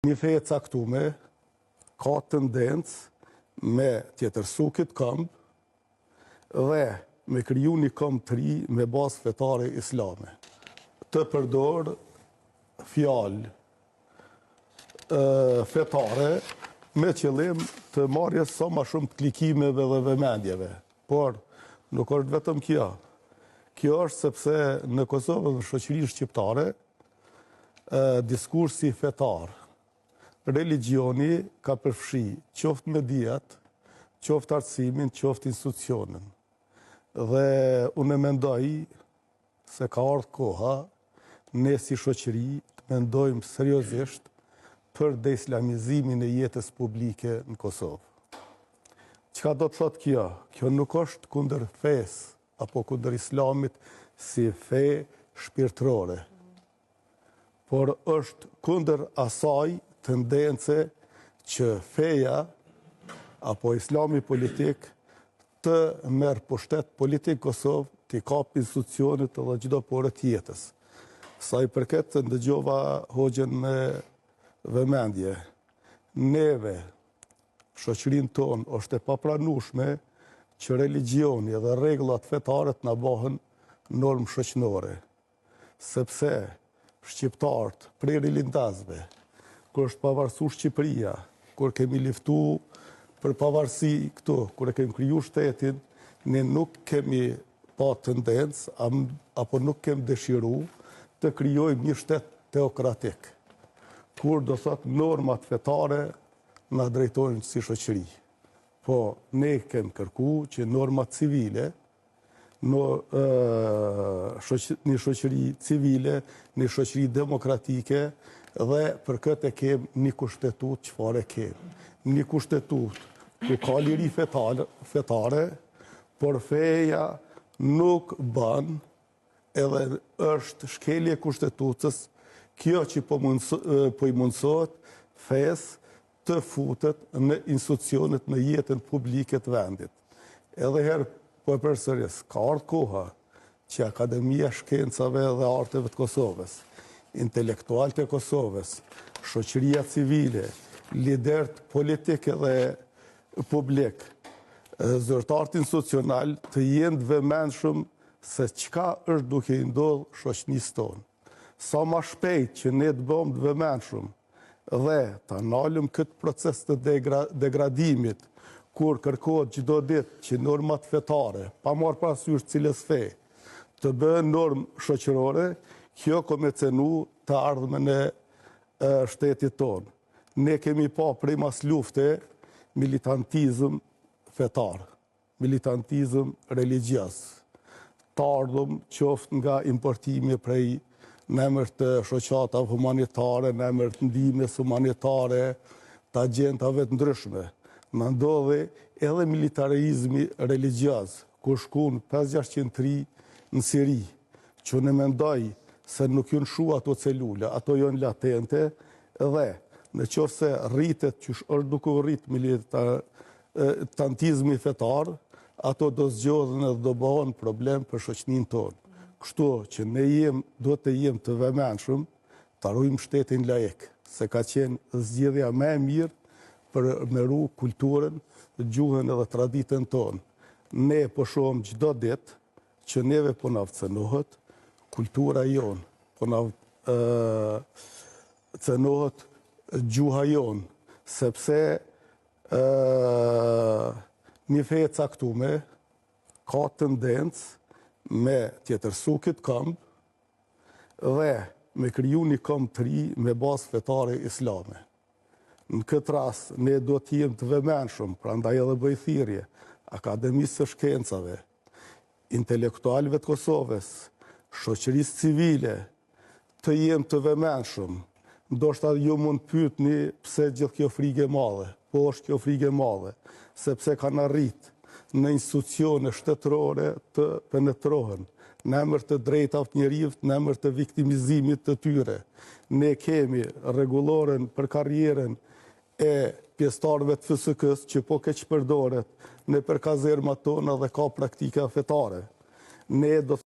Një fe e caktume ka tendencë me tjetërsu këtë këmbë dhe me kriju një këmbë të ri me bazë fetare islame. Të përdor fjalë fetare me qëllim të marrjes sa më shumë të klikimeve dhe vëmendjeve. Por nuk është vetëm kjo. Kjo është sepse në Kosovë dhe shoqërinë shqiptare diskursi fetar, religioni ka përfshi qoftë mediat, qoftë arsimin, qoftë institucionin. Dhe unë mendoj se ka ardhur koha ne si shoqëri të mendojmë seriozisht për deislamizimin e jetës publike në Kosovë. Çka do të thotë kjo? Kjo nuk është kundër fesë apo kundër islamit si fe shpirtërore, por është kundër asaj tendence që feja apo islami politik të merr pushtet politik Kosovë, të kap institucionet dhe çdo porë të jetës. Sa i përket ndëgjova hoxhën me vëmendje. Neve, shoqërinë tonë, është e papranueshme që religioni dhe rregullat fetare të na bëhen normë shoqërore, sepse shqiptarët prej rilindasve, kur është pavarësuar Shqipëria, kur kemi luftu për pavarësi këtu, kur e kemi kriju shtetin, ne nuk kemi pa tendencë apo nuk kemi dëshiru të krijojmë një shtet teokratik, kur do thot normat fetare na drejtojnë si shoqëri. Po ne kemi kërku që normat civile, një shoqëri civile, një shoqëri demokratike, dhe për këtë e kemi një kushtetut çfarë kemi. Një kushtetut ku ka liri fetare, por feja nuk bën edhe është shkelje kushtetutës kjo që po i mundësot fesë të futet në institucionet në jetën publike të vendit. Edhe herë po e përsëris, ka ardhur koha që Akademia Shkencave dhe Arteve të Kosovës, intelektualët e Kosovës, shoqëria civile, liderët politike dhe publik, zyrtarët institucional të jenë të vëmendshëm se çka është duke i ndodhur shoqënisë tonë. Sa më shpejt që ne të bëjmë të vëmendshëm dhe ta ndalëm këtë proces të degradimit, kur kërkohet çdo ditë që normat fetare, pa marrë parasysh cilës fe, të bëhen normë shoqërore, kjo ka me cenu të ardhmen e shtetit tonë. Ne kemi pa prej mas lufte militantizëm fetar, militantizëm religios. Të ardhëm qoftë nga importimi prej në emër të shoqatave humanitare, në emër të ndihmës humanitare, të agjentave të ndryshme. Në ndodhi edhe militarizmi religios, ku shkon 500-600 tri në Siri, që në mendoj se nuk janë shu ato celule, ato janë latente, dhe në qoftë se rritet që është duke rrit militantizmi fetar, ato do zgjodhen edhe do bëhen problem për shoqërinë tonë. Kështu që ne duhet të jem të vëmendshëm, të ruajmë shtetin laik, se ka qenë zgjedhja më e mirë për me ru kulturën, gjuhën edhe traditën tonë. Ne po shohim çdo ditë që neve po na cënohet kultura jonë, po na cënohet gjuha jonë, sepse një fe e caktume ka tendencë me tjetërsu këtë këmbë dhe me kriju një këmbë të ri me bazë fetare islame. Në këtë rast, ne do të jem të vëmendshëm, prandaj edhe bëj thirrje Akademisë së Shkencave, intelektualëve të Kosovës, shoqërisë civile, të jem të vëmendshëm. Ndoshta ju mund pyetni pse gjithë kjo frikë e madhe. Po është kjo frikë e madhe, sepse kanë arritë në institucione shtetërore të penetrohen, në emër të drejtave të njerëzit, në emër të viktimizimit të tyre. Ne kemi rregulloren për karrierën e pjesëtarëve të FSK-s që po keq përdoret në për kazermat tona dhe ka praktika fetare. Ne do